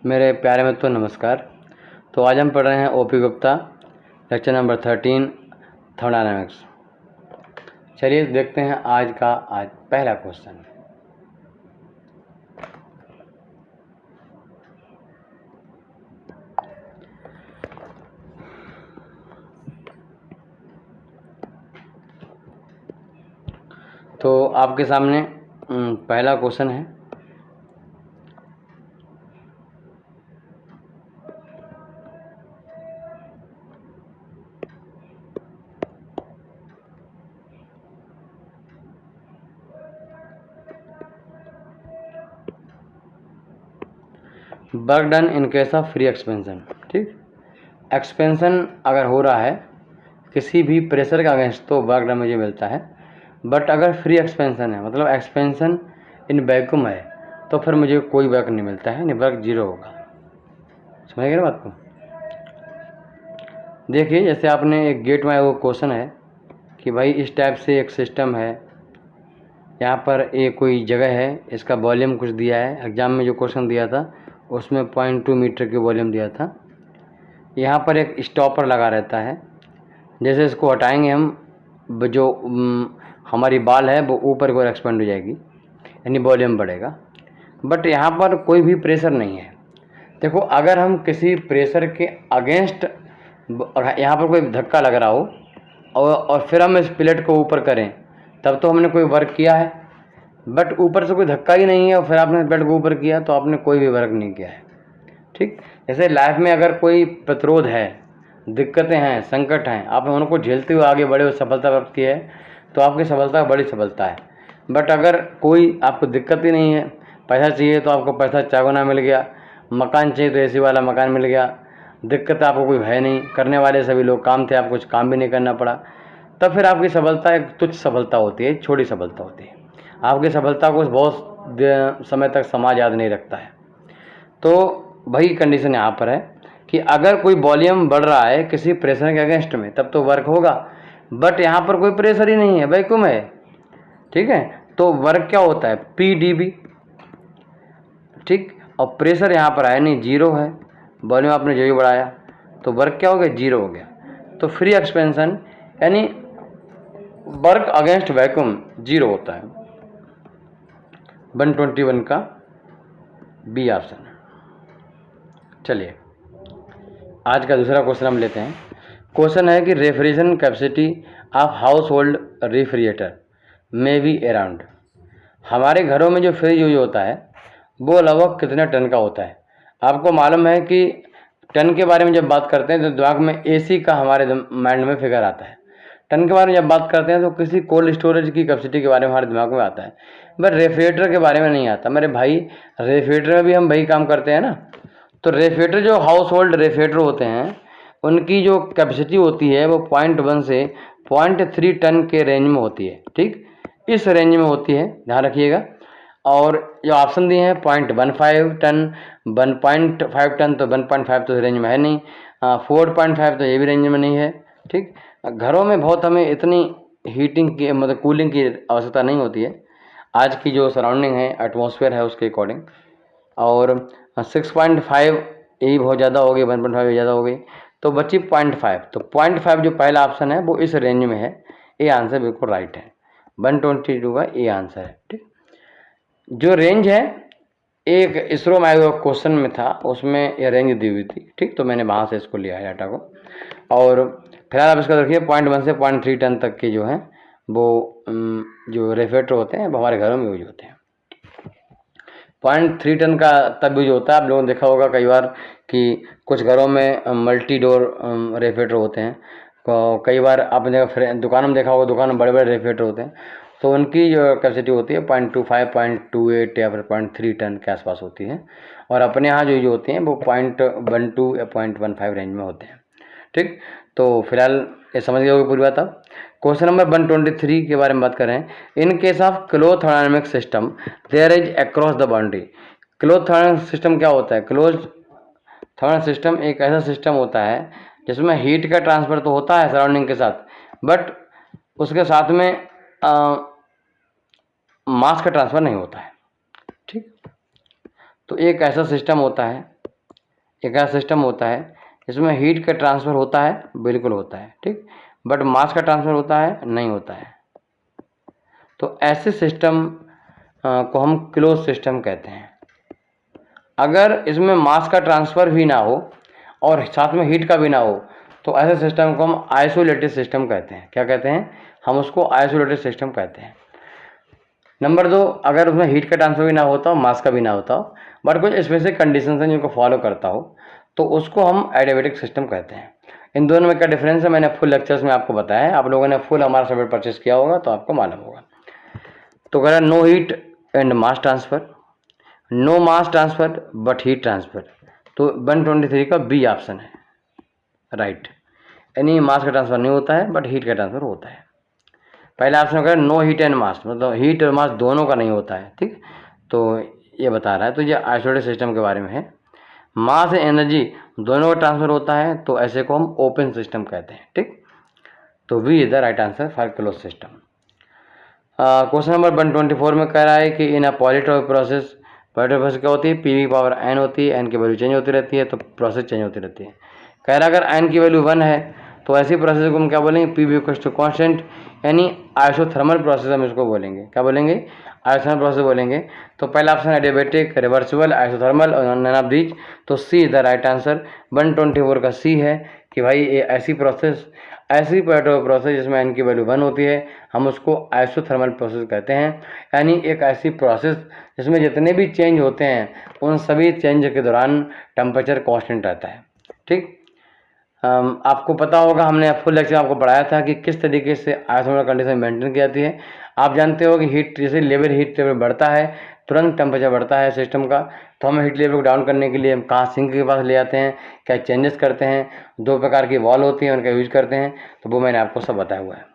मेरे प्यारे मित्रों नमस्कार। तो आज हम पढ़ रहे हैं OP Gupta lecture number 13 thermodynamics. चलिए देखते हैं आज पहला क्वेश्चन। तो आपके सामने पहला क्वेश्चन है। Work done in case of free expansion. ठीक, एक्सपेंशन अगर हो रहा है किसी भी प्रेशर के अगेंस्ट तो वर्क डन मुझे मिलता है। बट अगर फ्री एक्सपेंशन है, मतलब एक्सपेंशन इन वैक्यूम है, तो फिर मुझे कोई वर्क नहीं मिलता है, यानी वर्क जीरो होगा। समझ गए ना बात को? देखिए, जैसे आपने एक गेट में वो क्वेश्चन है कि भाई इस टाइप से एक सिस्टम है, यहाँ पर एक कोई जगह है, इसका वॉल्यूम कुछ दिया है। एग्जाम में जो क्वेश्चन दिया था उसमें 0.2 मीटर की वॉल्यूम दिया था। यहाँ पर एक स्टॉपर लगा रहता है, जैसे इसको हटाएंगे हम, जो हमारी बाल है वो ऊपर की ओर एक्सपेंड हो जाएगी, यानी वॉल्यूम बढ़ेगा। बट यहाँ पर कोई भी प्रेशर नहीं है। देखो, अगर हम किसी प्रेशर के अगेंस्ट यहाँ पर कोई धक्का लग रहा हो और फिर हम इस प्लेट को ऊपर करें, तब तो हमने कोई वर्क किया है। बट ऊपर से कोई धक्का ही नहीं है और फिर आपने प्लेट को ऊपर किया, तो आपने कोई भी वर्क नहीं किया है। ठीक, जैसे लाइफ में अगर कोई प्रतिरोध है, दिक्कतें हैं, संकट हैं, आपने उनको झेलते हुए आगे बढ़े और सफलता प्राप्त की है, तो आपकी सफलता बड़ी सफलता है। बट अगर कोई आपको दिक्कत ही नहीं है, पैसा चाहिए तो आपको पैसा चौगुना मिल गया, मकान चाहिए तो एसी वाला मकान मिल गया, दिक्कत आपको कोई है नहीं, करने वाले सभी लोग काम थे, आपको कुछ काम भी नहीं करना पड़ा, तब फिर आपकी सफलता एक तुच्छ सफलता होती है, छोटी सफलता होती है। आपकी सफलता को बहुत समय तक समाज याद नहीं रखता है। तो वही कंडीशन यहाँ पर है कि अगर कोई वॉल्यूम बढ़ रहा है किसी प्रेशर के अगेंस्ट में, तब तो वर्क होगा। बट यहाँ पर कोई प्रेशर ही नहीं है, वैक्यूम है। ठीक है, तो वर्क क्या होता है? PdV। ठीक, और प्रेशर यहाँ पर आया नहीं, जीरो है, वॉल्यूम आपने जो ही बढ़ाया, तो वर्क क्या हो गया? जीरो हो गया। तो फ्री एक्सपेंशन यानी वर्क अगेंस्ट वैक्यूम जीरो होता है। 121 का बी ऑप्शन है। चलिए आज का दूसरा क्वेश्चन हम लेते हैं। क्वेश्चन है कि refrigeration capacity of house hold refrigerator may be around. हमारे घरों में जो फ्रिज यूज होता है वो लगभग कितने टन का होता है? आपको मालूम है कि टन के बारे में जब बात करते हैं तो दिमाग में AC का हमारे माइंड में फिगर आता है। टन के बारे में जब बात करते हैं तो किसी कोल्ड स्टोरेज की कैपेसिटी के बारे में हमारे दिमाग में आता है, बट रेफ्रिजरेटर के बारे में नहीं आता। मेरे भाई, रेफ्रिजरेटर में भी हम वही काम करते हैं ना। तो रेफ्रिजरेटर, जो हाउस होल्ड रेफ्रिजरेटर होते हैं, उनकी जो कैपेसिटी होती है वो 0.1 से 0.3 टन के रेंज में होती है। ठीक, इस रेंज में होती है, ध्यान रखिएगा। और जो ऑप्शन दिए हैं 0.15 टन, 1.5 टन, तो 1.5 तो रेंज में है नहीं, 4.5 तो ये भी रेंज में नहीं है। ठीक, घरों में बहुत हमें इतनी हीटिंग की, मतलब कूलिंग की आवश्यकता नहीं होती है, आज की जो सराउंडिंग है, एटमॉस्फेयर है, उसके अकॉर्डिंग। और 6.5 यही बहुत ज़्यादा हो गई, 1.5 ज़्यादा हो गई, तो बची 0.5। तो 0.5 जो पहला ऑप्शन है वो इस रेंज में है। ये आंसर बिल्कुल राइट है, 122 का ये आंसर है। ठीक, जो रेंज है, एक इसरो में आया क्वेश्चन में था, उसमें ये रेंज दी हुई थी। ठीक, तो मैंने वहाँ से इसको लिया है डाटा को। और फिलहाल आप इसका देखिए 0.1 से 0.3 टन तक के जो हैं वो जो रेफ्रिजरेटर होते हैं वो हमारे घरों में यूज होते हैं। 0.3 टन का तब यूज होता है, आप लोगों ने देखा होगा कई बार कि कुछ घरों में मल्टी डोर रेफ्रिजरेटर होते हैं। तो कई बार आपने दुकानों में देखा होगा, दुकान में बड़े बड़े रेफ्रिजरेटर होते हैं, तो उनकी जो कैपेसिटी होती है 0.25, 0.28 या फिर 0.3 टन के आसपास होती है। और अपने यहाँ जो होती हैं वो 0.12 या 0.15 रेंज में होते हैं। ठीक, तो फिलहाल ये समझ गए होगी पूरी बात। अब क्वेश्चन नंबर 123 के बारे में बात करें। In case of close thermodynamic system there is across the boundary. Close thermodynamic system क्या होता है? क्लोज थर्मल सिस्टम एक ऐसा सिस्टम होता है जिसमें हीट का ट्रांसफर तो होता है सराउंडिंग के साथ, बट उसके साथ में मास का ट्रांसफर नहीं होता है। ठीक, तो एक ऐसा सिस्टम होता है एक ऐसा सिस्टम होता है इसमें हीट का ट्रांसफ़र होता है, बिल्कुल होता है, ठीक, बट मास का ट्रांसफ़र होता है, नहीं होता है। तो ऐसे सिस्टम को हम क्लोज सिस्टम कहते हैं। अगर इसमें मास का ट्रांसफ़र भी ना हो और साथ में हीट का भी ना हो तो ऐसे सिस्टम को हम आइसोलेटेड सिस्टम कहते हैं। क्या कहते हैं? हम उसको आइसोलेटेड सिस्टम कहते हैं। नंबर 2, अगर उसमें हीट का ट्रांसफ़र भी ना होता हो, मास का भी ना होता हो, बट कुछ स्पेसिफिक कंडीशन है जिनको फॉलो करता हो, तो उसको हम एडियाबेटिक सिस्टम कहते हैं। इन दोनों में क्या डिफरेंस है मैंने फुल लेक्चर्स में आपको बताया है। आप लोगों ने फुल हमारा सब्जेक्ट परचेस किया होगा तो आपको मालूम होगा। तो कह रहा है no heat and mass transfer, no mass transfer but heat transfer, तो 123 का बी ऑप्शन है राइट। यानी मास का ट्रांसफ़र नहीं होता है बट हीट का ट्रांसफ़र होता है। पहला ऑप्शन करें नो हीट एंड मास, मतलब हीट और मास दोनों का नहीं होता है, ठीक। तो ये बता रहा है, तो ये आइसोलेटेड सिस्टम के बारे में है। मास एंड एनर्जी दोनों का ट्रांसफ़र होता है तो ऐसे को हम ओपन सिस्टम कहते हैं, ठीक। तो V is the right answer for close system. Question number 124 में कह रहा है कि in a polytropic process, polytropic process क्या होती है? पी वी पावर एन होती है, एन की वैल्यू चेंज होती रहती है तो प्रोसेस चेंज होती रहती है। कह रहा है अगर एन की वैल्यू 1 है तो ऐसी प्रोसेस को हम क्या बोलेंगे? P V equals to constant, यानी आइसोथर्मल प्रोसेस हम इसको बोलेंगे। क्या बोलेंगे? आइसोथर्मल प्रोसेस बोलेंगे। तो पहला ऑप्शन एडियाबेटिक, रिवर्सिबल, आइसोथर्मल और नन ऑफ दीज, तो सी इज द राइट आंसर। 124 का सी है कि भाई ये ऐसी प्रोसेस, ऐसी पॉलीट्रॉपिक प्रोसेस जिसमें एन की वैल्यू 1 होती है, हम उसको आइसोथर्मल प्रोसेस कहते हैं। यानी एक ऐसी प्रोसेस जिसमें जितने भी चेंज होते हैं उन सभी चेंज के दौरान टेम्परेचर कांस्टेंट रहता है, ठीक। आपको पता होगा हमने फुल लेक्चर आपको पढ़ाया था कि किस तरीके से आइसोथर्मल कंडीशन मेंटेन की जाती है। आप जानते हो कि हीट जैसे हीट लेवल बढ़ता है तुरंत टेम्परेचर बढ़ता है सिस्टम का, तो हम हीट लेवल को डाउन करने के लिए हम कहाँ सिंक के पास ले जाते हैं, क्या चेंजेस करते हैं, 2 प्रकार की वॉल होती हैं उनका यूज करते हैं, तो वो मैंने आपको सब बताया हुआ है।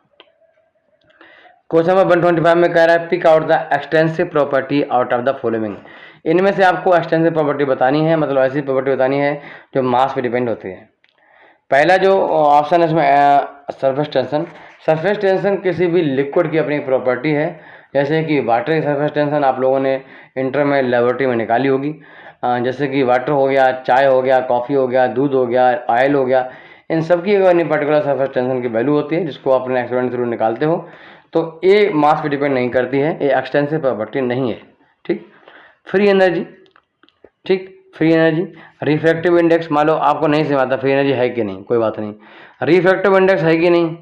क्वेश्चन नंबर 125 में कह रहा है pick out the extensive property out of the following. इनमें से आपको एक्सटेंसिव प्रॉपर्टी बतानी है, मतलब ऐसी प्रॉपर्टी बतानी है जो मास पे डिपेंड होती है। पहला जो ऑप्शन है इसमें सरफेस टेंशन। सरफेस टेंशन किसी भी लिक्विड की अपनी प्रॉपर्टी है, जैसे कि वाटर की सरफेस टेंशन आप लोगों ने इंटर में लेबोरेटरी में निकाली होगी। जैसे कि वाटर हो गया, चाय हो गया, कॉफ़ी हो गया, दूध हो गया, ऑयल हो गया, इन सब की अपनी पर्टिकुलर सरफेस टेंशन की वैल्यू होती है जिसको आप अपने एक्सपेरिमेंट थ्रू निकालते हो। तो ये मास पे डिपेंड नहीं करती है, ये एक्सटेंसिव प्रॉपर्टी नहीं है, ठीक। फ्री एनर्जी, ठीक, फ्री एनर्जी। रिफ्रैक्टिव इंडेक्स, मान लो आपको नहीं समझ आता फ्री एनर्जी है कि नहीं, कोई बात नहीं, रिफ्रैक्टिव इंडेक्स है कि नहीं,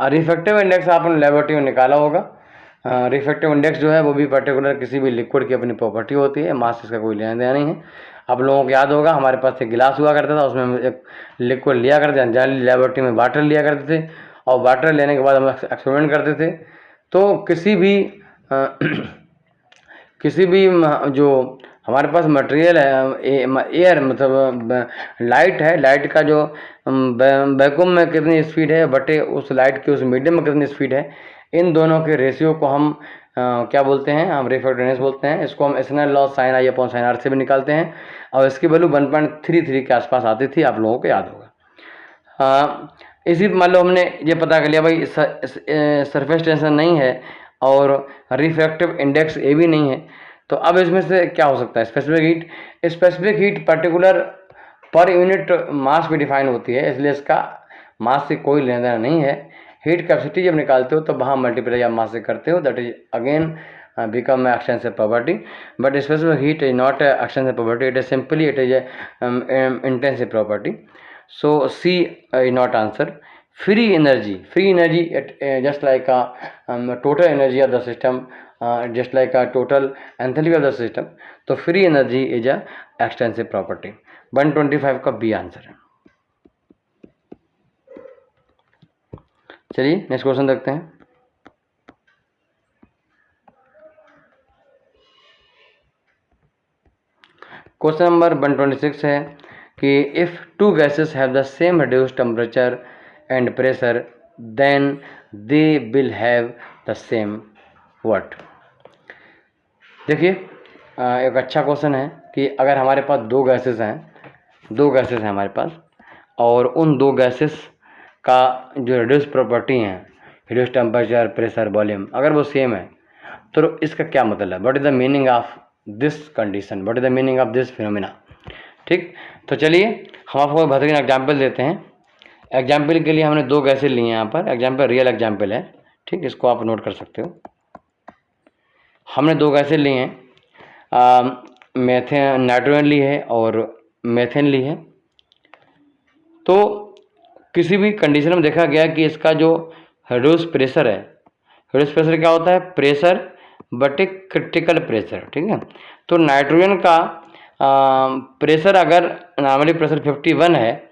रिफ्रैक्टिव इंडेक्स आपने लेबोरेटरी में निकाला होगा। रिफ्रैक्टिव इंडेक्स जो है वो भी पर्टिकुलर किसी भी लिक्विड की अपनी प्रॉपर्टी होती है, मास इसका कोई लेना देना नहीं है। आप लोगों को याद होगा हमारे पास एक गिलास हुआ करता था, उसमें हम एक लिक्विड लिया करते थे, जनरली लेबोरेटरी में वाटर लिया करते थे, और वाटर लेने के बाद हम एक्सपेरिमेंट करते थे। तो किसी भी जो हमारे पास मटेरियल है, एयर मतलब लाइट है, लाइट का जो वैक्यूम में कितनी स्पीड है बटे उस लाइट की उस मीडियम में कितनी स्पीड है, इन दोनों के रेशियो को हम क्या बोलते हैं? हम रिफ्रैक्टिवनेस बोलते हैं। इसको हम Snell law sine I upon sine R से भी निकालते हैं, और इसकी वैल्यू 1.33 के आसपास आती थी, आप लोगों को याद होगा। इसी मान लो हमने ये पता कर लिया भाई सरफेस टेंशन नहीं है और रिफ्रैक्टिव इंडेक्स ए भी नहीं है, तो अब इसमें से क्या हो सकता है? Specific heat. Specific heat particular per unit mass पे डिफाइन होती है, इसलिए इसका मास से कोई लेना देना नहीं है। हीट कैपेसिटी जब निकालते हो तो वहाँ मल्टीप्लाई आप मास से करते हो, that is again become extensive property, but specific heat is not a extensive property, it is simply it is a intensive property. So C is not answer. Free energy just like a total energy of the system, just like a total enthalpy of the system. तो free energy is a extensive property. 125 का B answer है। चलिए next question देखते हैं। Question number 126 है कि if two gases have the same reduced temperature and pressure then they will have the same what. देखिए एक अच्छा क्वेश्चन है कि अगर हमारे पास दो गैसेस हैं हमारे पास, और उन दो गैसेस का जो रिड्यूस प्रॉपर्टी हैं, रिड्यूस टेम्परेचर, प्रेशर, वॉल्यूम, अगर वो सेम है तो इसका क्या मतलब है? What is the meaning of this condition, what is the meaning of this phenomena? ठीक, तो चलिए हम आपको बेहतरीन एग्जाम्पल देते हैं। एग्जाम्पल के लिए हमने 2 गैसें ली हैं यहाँ पर, एग्जाम्पल रियल एग्जाम्पल है, ठीक, इसको आप नोट कर सकते हो। हमने 2 गैसें ली हैं, मेथेन, नाइट्रोजन ली है और मेथेन ली है। तो किसी भी कंडीशन में देखा गया कि इसका जो रिड्यूस प्रेशर है, रिड्यूस प्रेशर क्या होता है? प्रेशर बटे क्रिटिकल प्रेशर, ठीक है। तो नाइट्रोजन का प्रेशर अगर नॉर्मली प्रेशर 51 है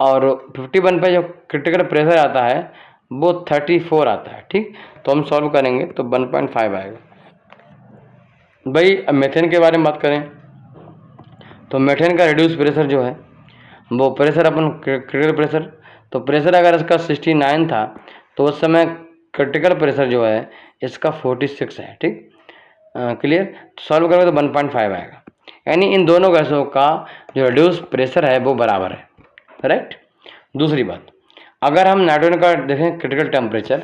और 51 पे जो क्रिटिकल प्रेशर आता है वो 34 आता है, ठीक। तो हम सॉल्व करेंगे तो 1.5 आएगा। भाई अब मेथेन के बारे में बात करें तो मेथेन का रिड्यूस प्रेशर जो है वो प्रेशर अपन क्रिटिकल प्रेशर, तो प्रेशर अगर इसका 69 था तो उस समय क्रिटिकल प्रेशर जो है इसका 46 है, ठीक। क्लियर, तो सॉल्व करोगे तो 1.5 आएगा। यानी इन दोनों गैसों का जो रिड्यूस प्रेशर है वो बराबर है, राइट। दूसरी बात, अगर हम नाइट्रोजन का देखें क्रिटिकल टेम्परेचर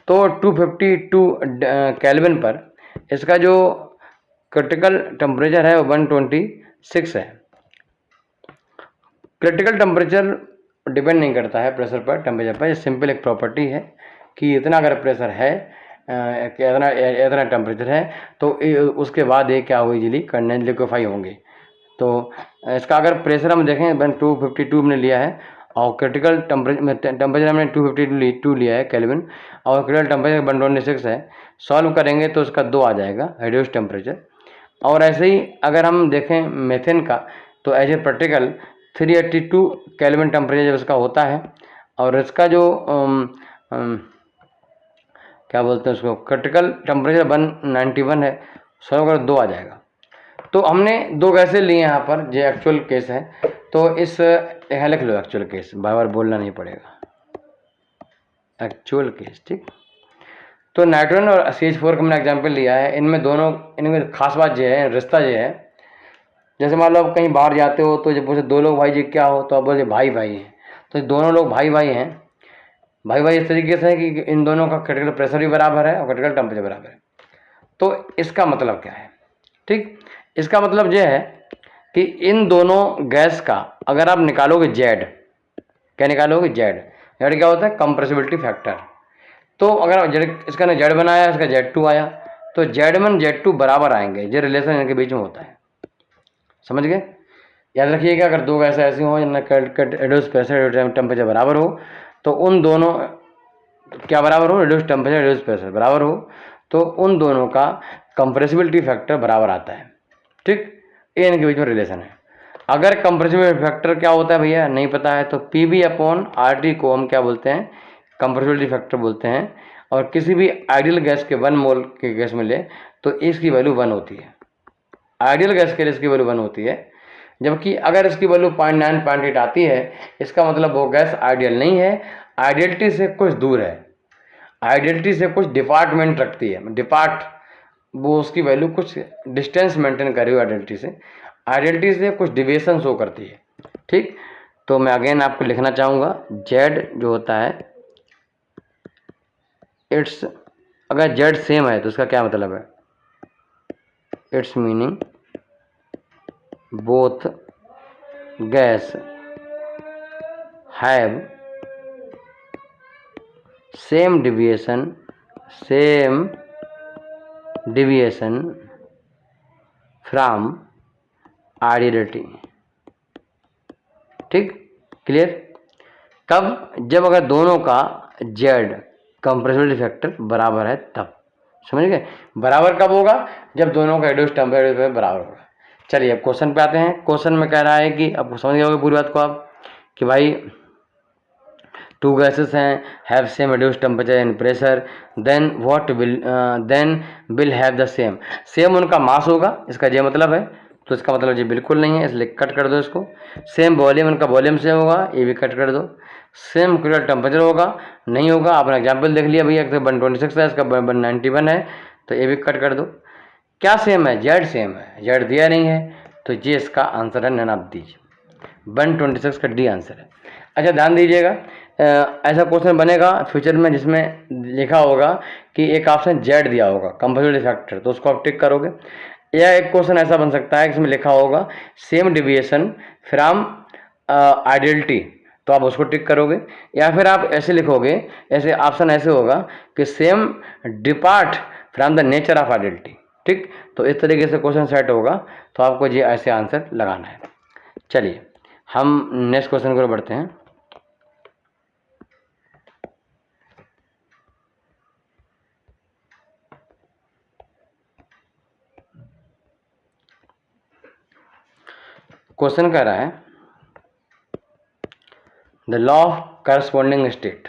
तो 252 केल्विन पर इसका जो क्रिटिकल टेम्परेचर है वो 126 है। क्रिटिकल टेम्परेचर डिपेंड नहीं करता है प्रेशर पर, टेम्परेचर पर, ये सिंपल एक प्रॉपर्टी है कि इतना अगर प्रेशर है, इतना टेम्परेचर है तो उसके बाद ये क्या हुई, इजीली कंडेंस लिक्विफाई होंगे। तो इसका अगर प्रेशर हम देखें 252 हमने लिया है और क्रिटिकल टेम्परेचर हमने 252 लिया है केल्विन और क्रिटिकल टेम्परेचर 126 है। सॉल्व करेंगे तो इसका 2 आ जाएगा रिड्यूस टेम्परेचर। और ऐसे ही अगर हम देखें मेथेन का तो as a practical 382 kelvin temperature जब इसका होता है और इसका जो क्या बोलते हैं उसको, क्रिटिकल टेम्परेचर 191 है, 100 का 2 आ जाएगा। तो हमने 2 गैसें लिए यहाँ पर, जो एक्चुअल केस है। तो इस यहाँ लिख लो एक्चुअल केस, बार बार बोलना नहीं पड़ेगा, एक्चुअल केस, ठीक। तो नाइट्रोजन और CH4 का मैंने एग्जाम्पल लिया है। इनमें खास बात ये है, रिश्ता ये है, जैसे मान लो आप कहीं बाहर जाते हो तो जब पूछे 2 लोग भाई जी क्या हो, तो आप बोले भाई भाई हैं, तो दोनों लोग भाई भाई हैं। भाई भाई इस तरीके से है कि इन दोनों का क्रिटिकल प्रेशर भी बराबर है और क्रिटिकल टेम्परेचर बराबर है। तो इसका मतलब क्या है, ठीक। इसका मतलब यह है कि इन दोनों गैस का अगर आप निकालोगे जेड, क्या निकालोगे? जेड। जेड क्या होता है? Compressibility factor. तो अगर जेड, इसका ना जेड बनाया, इसका Z2 आया, तो Z1 Z2 बराबर आएंगे, ये रिलेशन इनके बीच में होता है। समझ गए? याद रखिएगा, अगर 2 गैसें ऐसी हो जिनका रिड्यूस प्रेशर टेम्परेचर बराबर हो तो उन दोनों क्या बराबर हो? रिड्यूस टेम्परेचर रिड्यूस प्रेशर बराबर हो तो उन दोनों का कंप्रेसिबिलिटी फैक्टर बराबर आता है, ठीक। ये इनके बीच में रिलेशन है। अगर कंप्रेसिबिलिटी फैक्टर क्या होता है भैया नहीं पता है तो PV/RT को हम क्या बोलते हैं? कंप्रेसिबिलिटी फैक्टर बोलते हैं। और किसी भी आइडियल गैस के 1 मोल के गैस में ले तो इसकी वैल्यू 1 होती है। आइडियल गैस के लिए इसकी वैल्यू 1 होती है, जबकि अगर इसकी वैल्यू 0.9 0.8 आती है इसका मतलब वो गैस आइडियल नहीं है, आइडियलिटी से कुछ दूर है, आइडियलिटी से कुछ डिपार्टमेंट रखती है, वो उसकी वैल्यू कुछ डिस्टेंस मेंटेन कर रही हो आइडियलिटी से कुछ डिविएशन शो करती है, ठीक। तो मैं अगेन आपको लिखना चाहूँगा, जेड जो होता है इट्स, अगर जेड सेम है तो इसका क्या मतलब है? It's meaning both guys have same deviation from ideality, ठीक। क्लियर? कब? जब अगर दोनों का जेड कंप्रेसिबिलिटी फैक्टर बराबर है तब। समझ गए? बराबर कब होगा? जब दोनों का रिड्यूस टेम्परेचर बराबर होगा। चलिए अब क्वेश्चन पे आते हैं। क्वेश्चन में कह रहा है कि अब समझ गए होंगे पूरी बात को आप कि भाई 2 गैसेस हैं, have same reduce temperature and pressure, then will have the same उनका मास होगा, इसका ये मतलब है। तो इसका मतलब ये बिल्कुल नहीं है, इसलिए कट कर दो इसको। सेम वॉल्यूम, उनका वॉल्यूम सेम होगा, ये भी कट कर दो। सेम क्रिटिकल टेम्परेचर होगा, नहीं होगा। आपने एग्जाम्पल देख लिया भैया, 126 है, इसका 191 है, तो ये भी कट कर दो। क्या सेम है? जेड सेम है, जेड दिया नहीं है, तो ये इसका आंसर है, नन ऑफ दीज। 126 का डी आंसर है। अच्छा ध्यान दीजिएगा, ऐसा क्वेश्चन बनेगा फ्यूचर में जिसमें लिखा होगा कि एक ऑप्शन जेड दिया होगा कंप्रेसिबिलिटी फैक्टर, तो उसको आप टिक करोगे। या एक क्वेश्चन ऐसा बन सकता है, इसमें लिखा होगा सेम डिविएशन फ्रॉम आइडेंटिटी, तो आप उसको टिक करोगे। या फिर आप ऐसे लिखोगे, ऐसे ऑप्शन ऐसे होगा कि same depart from the nature of identity, ठीक। तो इस तरीके से क्वेश्चन सेट होगा, तो आपको ये ऐसे आंसर लगाना है। चलिए हम नेक्स्ट क्वेश्चन की ओर बढ़ते हैं। क्वेश्चन कह रहा है the law of corresponding state.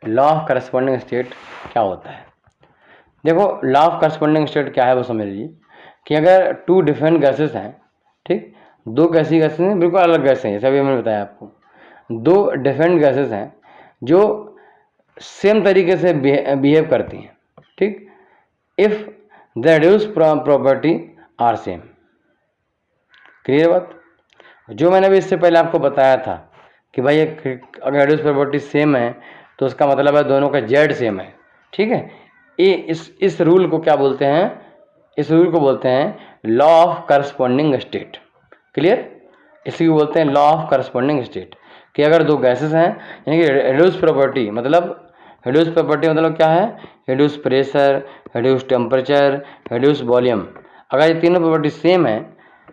Law of corresponding state क्या होता है? देखो, लॉ ऑफ करस्पॉन्डिंग स्टेट क्या है वो समझ लीजिए कि अगर टू डिफरेंट गैसेस हैं, ठीक, दो कैसी गैसेस हैं, बिल्कुल अलग गैसें हैं, जैसे अभी मैंने बताया आपको, दो डिफरेंट गैसेस हैं जो सेम तरीके से बिहेव करती हैं, ठीक, if the reduce property are same. Clear बात? जो मैंने भी इससे पहले आपको बताया था कि भाई अगर रिड्यूस प्रॉपर्टी सेम है तो उसका मतलब है दोनों का जेड सेम है, ठीक है। ये इस रूल को क्या बोलते हैं? इस रूल को बोलते हैं law of corresponding state. Clear? इसी को बोलते हैं लॉ ऑफ करस्पॉन्डिंग स्टेट, कि अगर दो गैसेस हैं, यानी कि रिड्यूस प्रॉपर्टी मतलब क्या है? Reduce pressure, reduce temperature, reduce volume. अगर ये तीनों प्रॉपर्टी सेम है,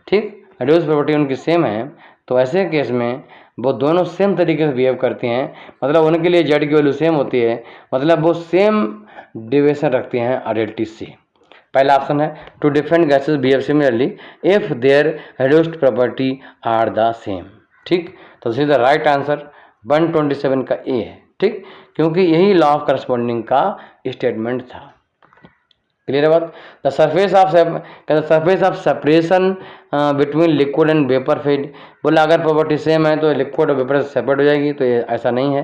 ठीक, रिड्यूस प्रॉपर्टी उनकी सेम है, तो ऐसे केस में वो दोनों सेम तरीके से बिहेव करती हैं, मतलब उनके लिए जेड की वैल्यू सेम होती है, मतलब वो सेम डिविएशन रखती हैं आइडेंटिटी से। पहला ऑप्शन है two different gases behave similarly if their reduced property are the same, ठीक। तो this is the right answer 127 का ए है, ठीक, क्योंकि यही लॉ ऑफ करस्पॉन्डिंग का स्टेटमेंट था। क्लियर है बात? The surface of separation between liquid and vapour phase. बोला अगर प्रॉपर्टी सेम है तो लिक्विड और वेपर सेपरेट हो जाएगी, तो ये ऐसा नहीं है,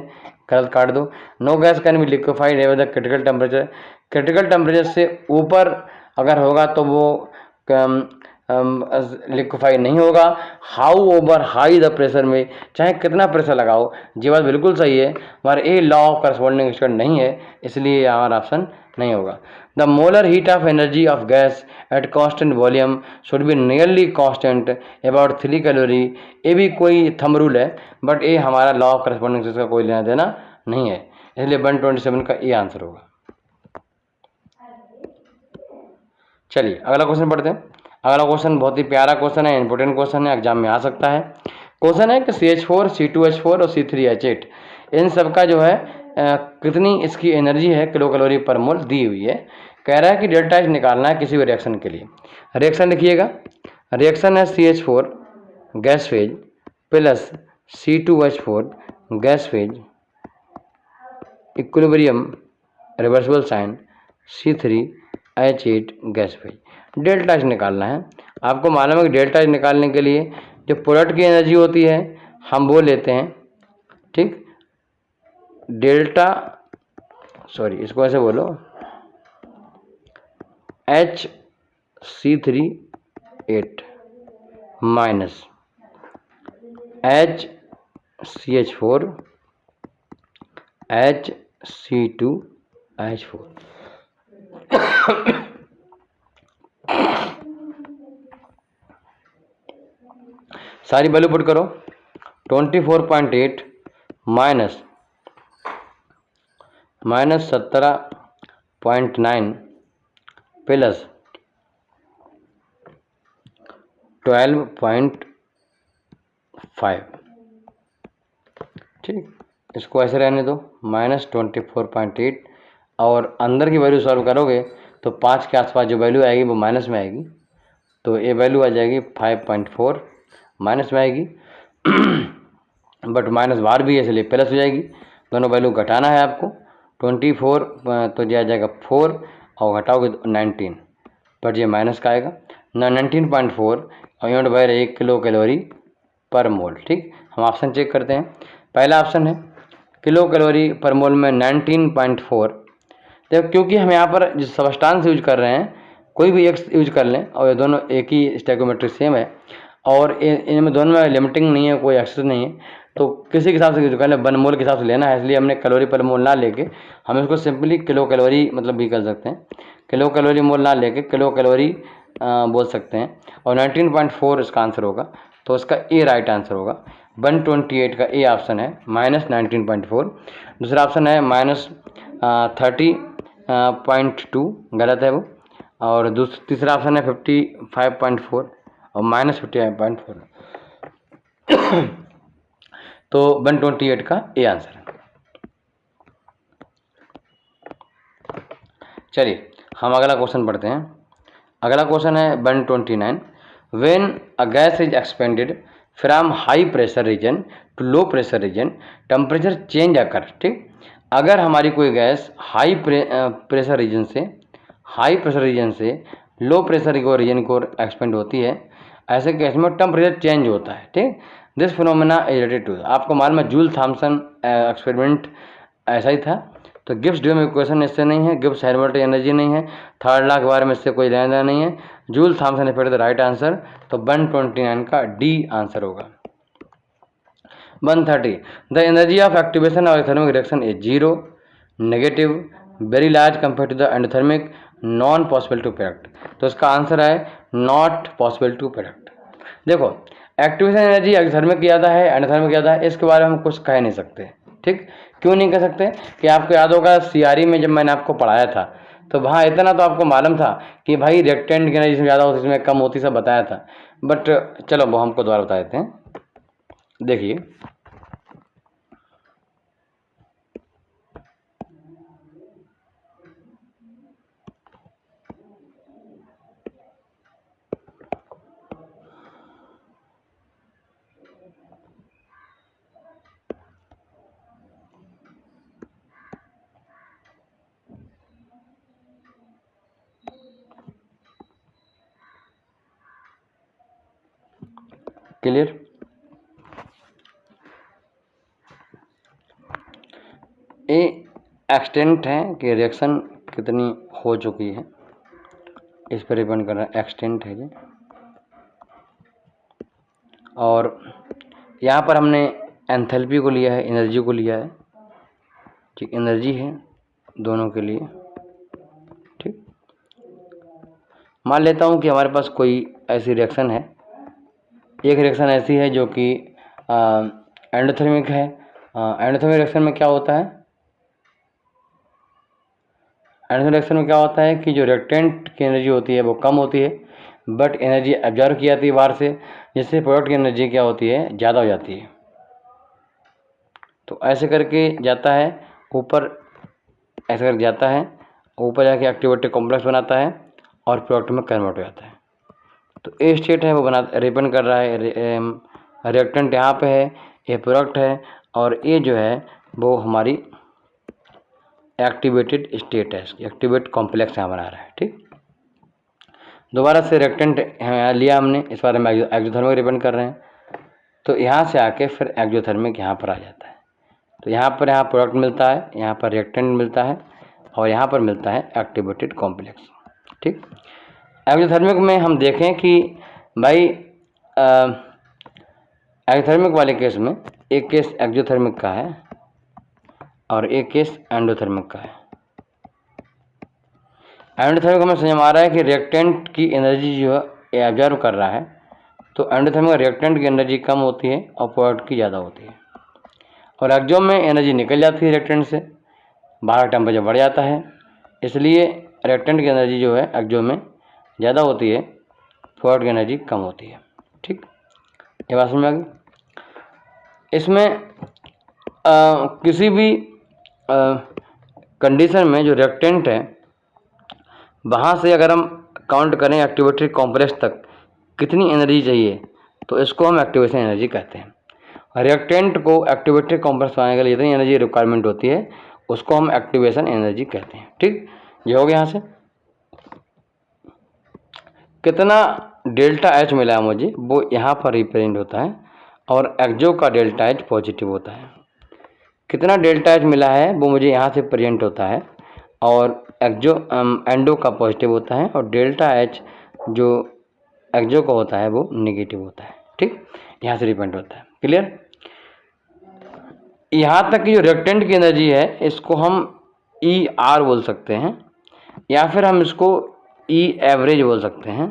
गलत काट दो। No gas can be liquefied ever the critical temperature. Critical temperature से ऊपर अगर होगा तो वो लिक्विफाई नहीं होगा। However high the pressure में, चाहे कितना प्रेशर लगाओ, ये बात बिल्कुल सही है, मगर ये लॉ ऑफ करस्पॉन्डिंग स्टेट नहीं है, इसलिए हमारा ऑप्शन नहीं होगा। The molar heat of energy of gas at constant volume should be nearly constant about 3 calorie. ये भी कोई थंब रूल है, बट ये हमारा लॉ ऑफ करस्पॉन्डिंग स्टेट का कोई लेना देना नहीं है, इसलिए 127 का ये आंसर होगा। चलिए अगला क्वेश्चन पढ़ते हैं। अगला क्वेश्चन बहुत ही प्यारा क्वेश्चन है, इंपॉर्टेंट क्वेश्चन है, एग्जाम में आ सकता है। क्वेश्चन है कि CH4, C2H4 और C3H8 इन सब का जो है कितनी इसकी एनर्जी है किलो कैलोरी पर मोल दी हुई है। कह रहा है कि डेल्टा एच निकालना है किसी भी रिएक्शन के लिए। रिएक्शन लिखिएगा, रिएक्शन है CH4 gas phase plus C2H4 gas phase equilibrium reversible sign C3H8 gas phase. Delta H निकालना है। आपको मालूम है कि डेल्टा एच निकालने के लिए जो प्रोडक्ट की एनर्जी होती है हम वो लेते हैं, ठीक, इसको ऐसे बोलो HC3H8 माइनस HCH4 HC2H4। सारी वैल्यू पुट करो, 24.8 माइनस 17.9 प्लस 12.5, ठीक। इसको ऐसे रहने दो, -24.8, और अंदर की वैल्यू सॉल्व करोगे तो 5 के आसपास जो वैल्यू आएगी वो माइनस में आएगी, तो ये वैल्यू आ जाएगी 5.4, माइनस में आएगी बट माइनस बार भी है इसलिए प्लस हो जाएगी। दोनों वैल्यू घटाना है आपको, 24 तो ये आ जाएगा 4 और घटाओगे 19, बट ये माइनस का आएगा ना, 19.4 और यूनिट बाय 1 किलो कैलोरी पर मोल, ठीक। हम ऑप्शन चेक करते हैं। पहला ऑप्शन है किलो कैलोरी पर मोल में 19.4। देखो क्योंकि हम यहाँ पर जो सबस्टांस यूज कर रहे हैं, कोई भी एक यूज कर लें, और ये दोनों एक ही स्टैकोमेट्रिक सेम है, और इनमें दोनों में लिमिटिंग नहीं है, कोई एक्सेस नहीं है, तो किसी के हिसाब से यूज कर लें, 1 मोल के हिसाब से लेना है, इसलिए हमने कैलोरी पर मोल ना लेके हम इसको सिंपली किलो कैलोरी मतलब भी कर सकते हैं। किलो कैलोरी मोल ना लेके किलो कैलोरी बोल सकते हैं, और 19.4 इसका आंसर होगा। तो इसका ए राइट आंसर होगा। 128 का ए ऑप्शन है -19.4। दूसरा ऑप्शन है -30.2, गलत है वो। और तीसरा ऑप्शन है 55.4 और -55.4। तो 128 का ए आंसर है। चलिए हम अगला क्वेश्चन पढ़ते हैं। अगला क्वेश्चन है 129। When a gas is expanded from high pressure region to low pressure region, temperature change occur. ठीक, अगर हमारी कोई गैस हाई प्रेशर रीजन से लो प्रेशर रीजन को एक्सपेंड होती है, ऐसे केस में टेम्परेचर चेंज होता है। ठीक, this phenomena is related to, आपको मालूम है जूल थॉमसन एक्सपेरिमेंट ऐसा ही था। तो गिब्स ड्यूम इक्वेशन इससे नहीं है, गिब्स हैमिल्टन एनर्जी नहीं है, थर्ड लॉ के बारे में इससे कोई लेना देना नहीं है। Joule Thomson effect the right answer. तो 129 का डी आंसर होगा। 130 the energy of activation of thermic reaction is 0, negative, very large compare to the endothermic, non possible to product. तो इसका आंसर है नॉट पॉसिबल टू प्रोडक्ट। देखो activation energy exothermic ज़्यादा है, endothermic ज़्यादा है, इसके बारे में हम कुछ कह नहीं सकते। ठीक, क्यों नहीं कह सकते कि आपको याद होगा सीआरई में जब मैंने आपको पढ़ाया था तो वहाँ इतना तो आपको मालूम था कि भाई रिएक्टेंट की एनर्जी ज़्यादा होती, इसमें कम होती, सब बताया था। बट चलो वो हमको दोबारा बता देते हैं। देखिए क्लियर। ये एक्सटेंट है कि रिएक्शन कितनी हो चुकी है, इस पर डिपेंड कर रहा है, एक्सटेंट है ये। और यहाँ पर हमने एंथैल्पी को लिया है, एनर्जी को लिया है। ठीक, एनर्जी है दोनों के लिए। ठीक, मान लेता हूँ कि हमारे पास कोई ऐसी रिएक्शन है, एक रिएक्शन ऐसी है जो कि एंडोथर्मिक है। एंडोथर्मिक रिएक्शन में क्या होता है, एंडोथर्मिक रिएक्शन में क्या होता है कि जो रिएक्टेंट की एनर्जी होती है वो कम होती है, बट एनर्जी एब्जॉर्व की जाती है बाहर से, जिससे प्रोडक्ट की एनर्जी क्या होती है, ज़्यादा हो जाती है। तो ऐसे करके जाता है ऊपर, ऐसे करके जाता है ऊपर, जाके एक्टिवेटेड कॉम्प्लेक्स बनाता है और प्रोडक्ट में कन्वर्ट हो जाता है। तो ए स्टेट है वो बना रिपेंड कर रहा है, रिएक्टेंट यहाँ पे है, ये प्रोडक्ट है, और ये जो है वो हमारी एक्टिवेटेड स्टेट है, इसकी एक्टिवेट कॉम्प्लेक्स यहाँ बना रहा है। ठीक, दोबारा से रिएक्टेंट लिया हमने, इस बार हम एक्सोथर्मिक रिपेंड कर रहे हैं। तो यहाँ से आके फिर एक्सोथर्मिक यहाँ पर आ जाता है। तो यहाँ प्रोडक्ट मिलता है, यहाँ पर रिएक्टेंट मिलता है, और यहाँ पर मिलता है एक्टिवेटेड कॉम्प्लेक्स। ठीक, एक्सोथर्मिक में हम देखें कि भाई एक्सोथर्मिक वाले केस में एक केस एक्सोथर्मिक का है और एक केस एंडोथर्मिक का है। एंडोथर्मिक में समझ में आ रहा है कि रिएक्टेंट की एनर्जी जो है एब्जॉर्व कर रहा है, तो एंडोथर्मिक में रिएक्टेंट की एनर्जी कम होती है और प्रोडक्ट की ज़्यादा होती है। और एक्सो में एनर्जी निकल जाती है रिएक्टेंट से, बाहर टेम्परेचर बढ़ जाता है, इसलिए रिएक्टेंट की एनर्जी जो है एक्सो में ज़्यादा होती है, प्रोडक्ट की एनर्जी कम होती है। ठीक, ये बात समझ में आ गई। इसमें किसी भी कंडीशन में जो रिएक्टेंट है वहाँ से अगर हम काउंट करें एक्टिवेटेड कॉम्प्लेक्स तक कितनी एनर्जी चाहिए, तो इसको हम एक्टिवेशन एनर्जी कहते हैं। रिएक्टेंट को एक्टिवेटेड कॉम्प्लेक्स बनाने के लिए जितनी एनर्जी रिक्वायरमेंट होती है उसको हम एक्टिवेशन एनर्जी कहते हैं। ठीक, ये हो गया। यहाँ से कितना डेल्टा एच मिला है मुझे, वो यहाँ पर रिप्रेजेंट होता है, और एक्सो का डेल्टा एच पॉजिटिव होता है। कितना डेल्टा एच मिला है वो मुझे यहाँ से प्रेजेंट होता है, और एक्सो एंडो का पॉजिटिव होता है, और डेल्टा एच जो एक्सो का होता है वो नेगेटिव होता है। ठीक, यहाँ से रिप्रेजेंट होता है। क्लियर। यहाँ तक की जो रिएक्टेंट की एनर्जी है इसको हम ई आर बोल सकते हैं, या फिर हम इसको ई एवरेज बोल सकते हैं।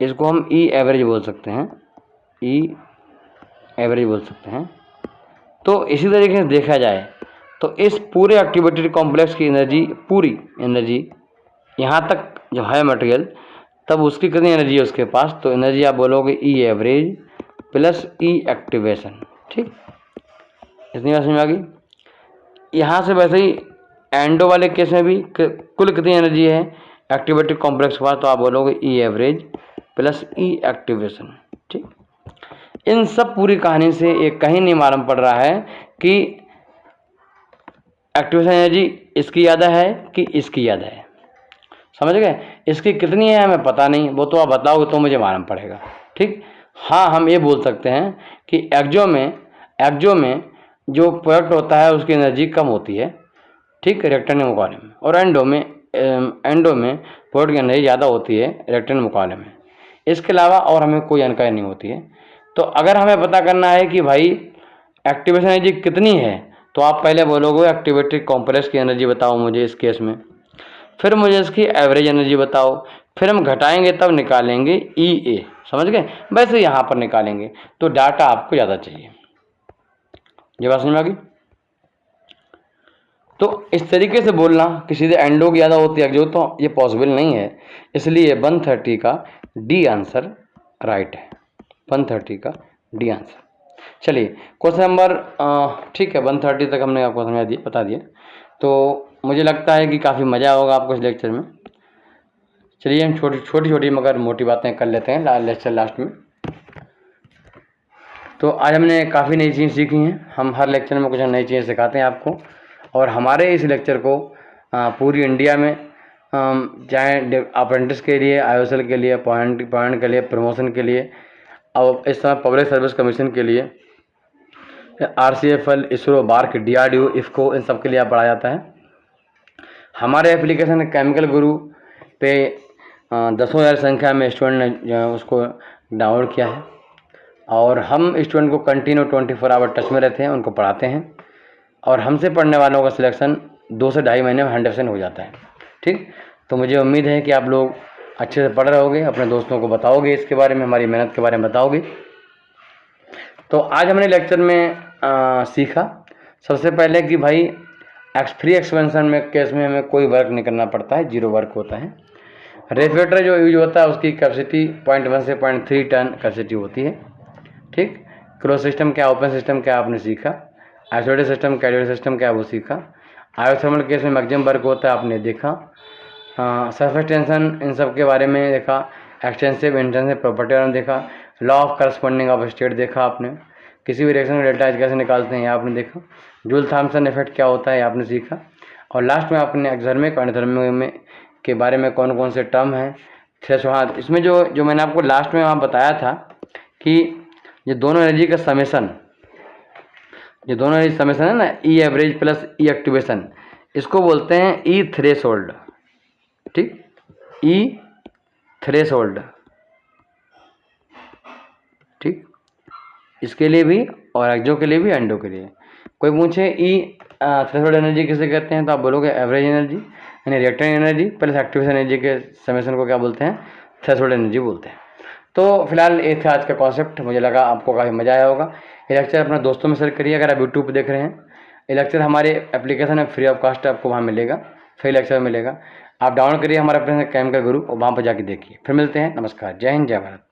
इसको हम ई एवरेज बोल सकते हैं, ई एवरेज बोल सकते हैं। तो इसी तरीके से देखा जाए तो इस पूरे एक्टिवेटेड कॉम्प्लेक्स की एनर्जी, पूरी एनर्जी यहाँ तक जो है मटेरियल, तब उसकी कितनी एनर्जी है उसके पास, तो एनर्जी आप बोलोगे ई एवरेज प्लस ई एक्टिवेशन। ठीक, इतनी बात समझ आ गई। यहाँ से वैसे ही एंडो वाले केस में भी कुल कितनी एनर्जी है एक्टिवेटेड कॉम्प्लेक्स के पास, तो आप बोलोगे ई एवरेज प्लस ई एक्टिवेशन। ठीक, इन सब पूरी कहानी से एक कहीं नहीं मालूम पड़ रहा है कि एक्टिवेशन एनर्जी इसकी ज़्यादा है कि इसकी ज़्यादा है, समझ गए। इसकी कितनी है हमें पता नहीं, वो तो आप बताओगे तो मुझे मालूम पड़ेगा। ठीक, हाँ हम ये बोल सकते हैं कि एक्जो में जो प्रोडक्ट होता है उसकी एनर्जी कम होती है, ठीक, रिएक्टेंट के मुकाबले में, और एंडो में प्रोडक्ट की एनर्जी ज़्यादा होती है रिएक्टेंट के मुकाबले में। इसके अलावा और हमें कोई जानकारी नहीं होती है। तो अगर हमें पता करना है कि भाई एक्टिवेशन एनर्जी कितनी है, तो आप पहले बोलोगे एक्टिवेटेड कॉम्प्लेक्स की एनर्जी बताओ मुझे इस केस में, फिर मुझे इसकी एवरेज एनर्जी बताओ, फिर हम घटाएंगे तब निकालेंगे ई ए, समझ गए। वैसे यहाँ पर निकालेंगे तो डाटा आपको ज़्यादा चाहिए। ये बात समझ में आ गई। तो इस तरीके से बोलना कि सीधे एंडो की ज़्यादा होती है एक्जो, तो ये पॉसिबल नहीं है। इसलिए 130 का डी आंसर राइट है, 130 का डी आंसर। चलिए क्वेश्चन नंबर, ठीक है 130 तक हमने आपको समझा दिया, बता दिया। तो मुझे लगता है कि काफ़ी मज़ा होगा आपको इस लेक्चर में। चलिए हम छोटी छोटी मगर मोटी बातें कर लेते हैं लेक्चर लास्ट में। तो आज हमने काफ़ी नई चीज़ सीखी हैं। हम हर लेक्चर में कुछ नई चीज़ें सिखाते हैं आपको, और हमारे इस लेक्चर को पूरी इंडिया में चाहे अप्रेंटिस के लिए, IOCL के लिए, पॉइंट के लिए, प्रमोशन के लिए, और इस समय पब्लिक सर्विस कमीशन के लिए, RCFL, ISRO, BARC, DRDO, IFFCO, इन सब के लिए पढ़ाया जाता है। हमारे एप्लीकेशन केमिकल गुरु पे 10,000 संख्या में स्टूडेंट ने उसको डाउनलोड किया है, और हम स्टूडेंट को कंटिन्यू 24 आवर टच में रहते हैं, उनको पढ़ाते हैं, और हमसे पढ़ने वालों का सिलेक्शन 2 से ढाई महीने में 100% हो जाता है। ठीक, तो मुझे उम्मीद है कि आप लोग अच्छे से पढ़ रहे होगे, अपने दोस्तों को बताओगे इसके बारे में, हमारी मेहनत के बारे में बताओगे। तो आज हमने लेक्चर में सीखा सबसे पहले कि भाई फ्री एक्सपेंशन में केस में हमें कोई वर्क नहीं करना पड़ता है, 0 वर्क होता है। रेफ्रिजरेटर जो यूज होता है उसकी कैपेसिटी 0.1 से 0.3 टन कैपेसिटी होती है। ठीक, क्लोज सिस्टम क्या, ओपन सिस्टम क्या आपने सीखा, आइसोलेटेड सिस्टम क्या, आइसोलेटेड सिस्टम क्या वो सीखा। आयोथर्मल केस में मैक्सिमम वर्क होता है आपने देखा। सरफेस टेंशन इन सब के बारे में देखा। एक्सटेंसिव इंटेंसिव प्रॉपर्टी आपने देखा। Law of corresponding of state देखा आपने। किसी भी रिएक्शन में डेल्टा एच कैसे निकालते हैं ये आपने देखा। जूल थॉम्सन इफेक्ट क्या होता है आपने सीखा। और लास्ट में आपने एक्सर्मिक और एंथर्मिक में के बारे में कौन कौन से टर्म हैं, थ्रेशोल्ड। इसमें जो मैंने आपको लास्ट में वहाँ बताया था कि ये दोनों एनर्जी का समेसन, ये दोनों एनर्जी समेसन है ना, ई एवरेज प्लस ई एक्टिवेशन, इसको बोलते हैं ई थ्रेशोल्ड। ठीक, ई थ्रेशोल्ड। ठीक, इसके लिए भी और एक्जो के लिए भी, एंडो के लिए। कोई पूछे ई थ्रेशोल्ड एनर्जी किसे कहते हैं, तो आप बोलोगे एवरेज एनर्जी यानी reactant energy plus activation energy के समेसन को क्या बोलते हैं, थ्रेशोल्ड एनर्जी बोलते हैं। तो फिलहाल ये था आज का कॉन्सेप्ट। मुझे लगा आपको काफ़ी मज़ा आया होगा। ये लेक्चर अपने दोस्तों में शेयर करिए अगर आप यूट्यूब पर देख रहे हैं। ये लेक्चर हमारे एप्लीकेशन में फ्री ऑफ कॉस्ट आपको वहाँ मिलेगा, फ्री लेक्चर मिलेगा। आप डाउनलोड करिए हमारा एप्लीकेशन केमिकल गुरु और वहाँ पर जाके देखिए। फिर मिलते हैं। नमस्कार, जय हिंद, जय भारत।